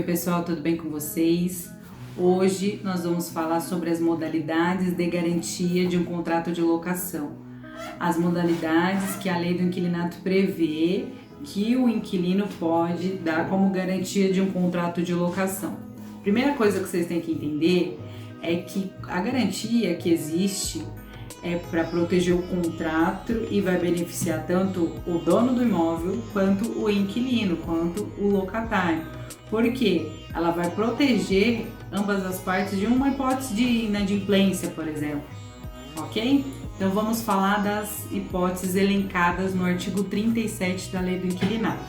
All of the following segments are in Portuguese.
pessoal, tudo bem com vocês? Hoje nós vamos falar sobre as modalidades de garantia de um contrato de locação. As modalidades que a lei do inquilinato prevê que o inquilino pode dar como garantia de um contrato de locação. Primeira coisa que vocês têm que entender é que a garantia que existe é para proteger o contrato e vai beneficiar tanto o dono do imóvel, quanto o inquilino, quanto o locatário. Porque ela vai proteger ambas as partes de uma hipótese de inadimplência, por exemplo. Ok? Então vamos falar das hipóteses elencadas no artigo 37 da Lei do Inquilinato.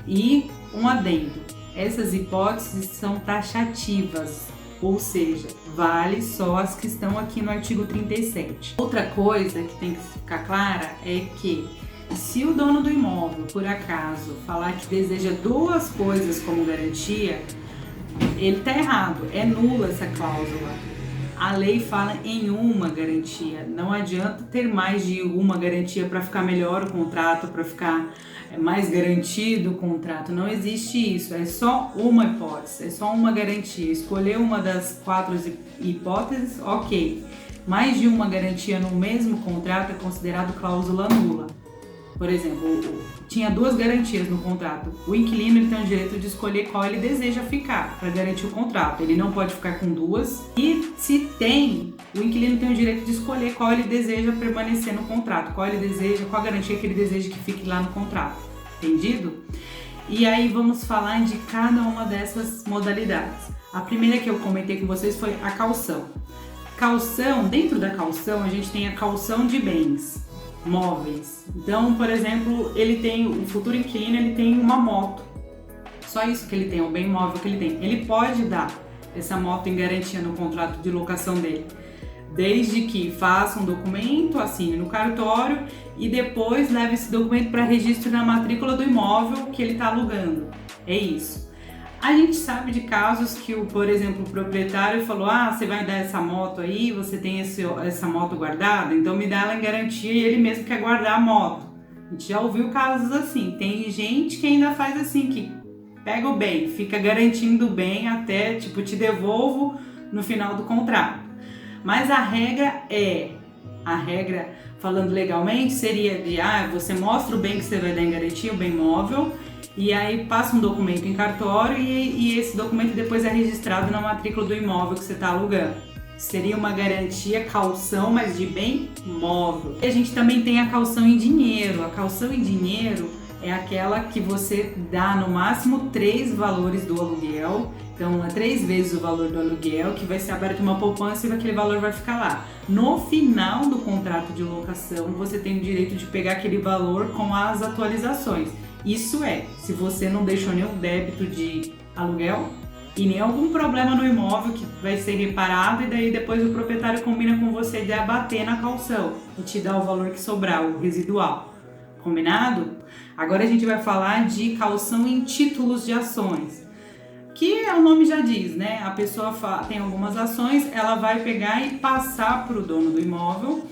E um adendo, essas hipóteses são taxativas, ou seja, vale só as que estão aqui no artigo 37. Outra coisa que tem que ficar clara é que se o dono do imóvel, por acaso, falar que deseja duas coisas como garantia, ele está errado, é nula essa cláusula. A lei fala em uma garantia, não adianta ter mais de uma garantia para ficar melhor o contrato, para ficar mais garantido o contrato, não existe isso, é só uma hipótese, é só uma garantia. Escolher uma das quatro hipóteses, ok. Mais de uma garantia no mesmo contrato é considerado cláusula nula. Por exemplo, tinha duas garantias no contrato. O inquilino ele tem o direito de escolher qual ele deseja ficar para garantir o contrato. Ele não pode ficar com duas. E se tem, o inquilino tem o direito de escolher qual ele deseja permanecer no contrato, qual a garantia que ele deseja que fique lá no contrato. Entendido? E aí vamos falar de cada uma dessas modalidades. A primeira que eu comentei com vocês foi a caução. Caução, dentro da caução a gente tem a caução de bens móveis. Então, por exemplo, o futuro inquilino ele tem uma moto. Só isso que ele tem, o bem móvel que ele tem. Ele pode dar essa moto em garantia no contrato de locação dele, desde que faça um documento, assine no cartório e depois leve esse documento para registro na matrícula do imóvel que ele está alugando. É isso. A gente sabe de casos que, por exemplo, o proprietário falou: você vai dar essa moto aí, você tem essa moto guardada, então me dá ela em garantia, e ele mesmo quer guardar a moto. A gente já ouviu casos assim. Tem gente que ainda faz assim, que pega o bem, fica garantindo o bem até, te devolvo no final do contrato. Mas a regra, falando legalmente, seria de, você mostra o bem que você vai dar em garantia, o bem móvel, e aí passa um documento em cartório e esse documento depois é registrado na matrícula do imóvel que você está alugando. Seria uma garantia, caução, mas de bem móvel. E a gente também tem a caução em dinheiro. A caução em dinheiro é aquela que você dá no máximo 3 valores do aluguel. Então, é 3 vezes o valor do aluguel, que vai ser aberta uma poupança e aquele valor vai ficar lá. No final do contrato de locação, você tem o direito de pegar aquele valor com as atualizações. Isso é, se você não deixou nenhum débito de aluguel e nem algum problema no imóvel que vai ser reparado, e daí depois o proprietário combina com você de abater na caução e te dá o valor que sobrar, o residual. Combinado? Agora a gente vai falar de caução em títulos de ações, que o nome já diz, né? A pessoa tem algumas ações, ela vai pegar e passar para o dono do imóvel,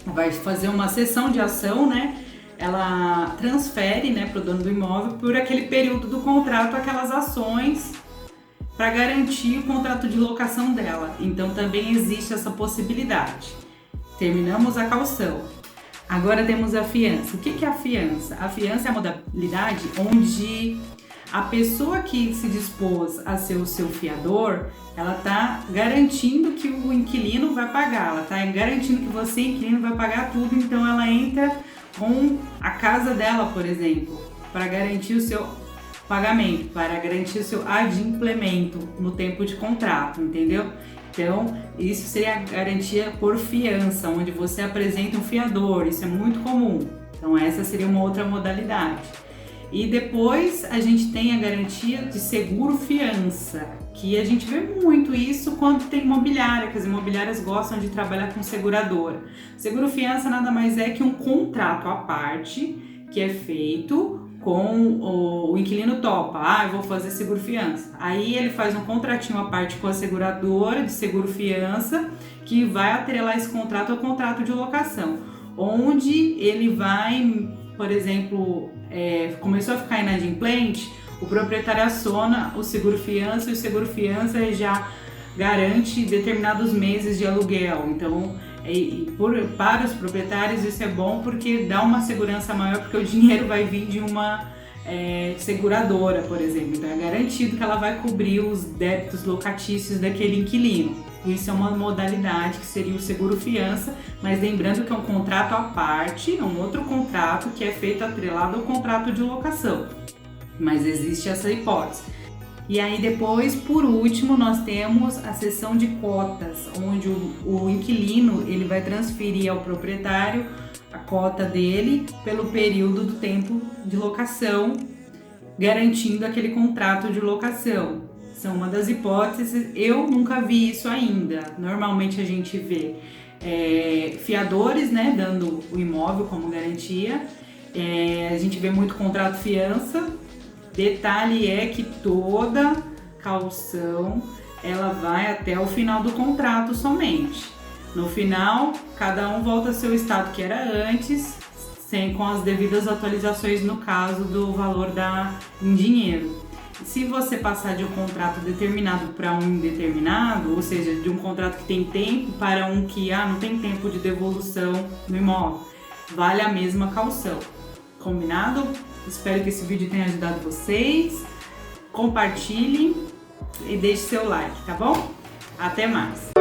vai fazer uma cessão de ação, né? Ela transfere, né, para o dono do imóvel por aquele período do contrato aquelas ações para garantir o contrato de locação dela. Então também existe essa possibilidade. Terminamos a caução. Agora temos a fiança. O que é a fiança? A fiança é a modalidade onde a pessoa que se dispôs a ser o seu fiador, ela está garantindo que o inquilino vai pagar, ela está garantindo que você, inquilino, vai pagar tudo, então ela entra com a casa dela, por exemplo, para garantir o seu pagamento, para garantir o seu adimplemento no tempo de contrato, entendeu? Então, isso seria a garantia por fiança, onde você apresenta um fiador, isso é muito comum. Então, essa seria uma outra modalidade. E depois a gente tem a garantia de seguro-fiança, que a gente vê muito isso quando tem imobiliária, que as imobiliárias gostam de trabalhar com seguradora. Seguro-fiança nada mais é que um contrato à parte que é feito com o inquilino topa, eu vou fazer seguro-fiança. Aí ele faz um contratinho à parte com a seguradora de seguro-fiança, que vai atrelar esse contrato ao contrato de locação, onde ele vai, por exemplo, começou a ficar inadimplente, o proprietário aciona o seguro-fiança e o seguro-fiança já garante determinados meses de aluguel. Então, para os proprietários isso é bom porque dá uma segurança maior, porque o dinheiro vai vir de uma seguradora, por exemplo. Então é garantido que ela vai cobrir os débitos locatícios daquele inquilino. Isso é uma modalidade que seria o seguro-fiança, mas lembrando que é um contrato à parte, é um outro contrato que é feito atrelado ao contrato de locação. Mas existe essa hipótese. E aí depois, por último, nós temos a cessão de cotas, onde o inquilino ele vai transferir ao proprietário a cota dele pelo período do tempo de locação, garantindo aquele contrato de locação. São uma das hipóteses. Eu nunca vi isso ainda. Normalmente a gente vê fiadores, né, dando o imóvel como garantia. A gente vê muito contrato fiança. Detalhe é que toda caução ela vai até o final do contrato somente. No final, cada um volta ao seu estado que era antes, com as devidas atualizações no caso do valor em dinheiro. Se você passar de um contrato determinado para um indeterminado, ou seja, de um contrato que tem tempo para um que não tem tempo de devolução no imóvel, vale a mesma caução. Combinado? Espero que esse vídeo tenha ajudado vocês. Compartilhem e deixe seu like, tá bom? Até mais!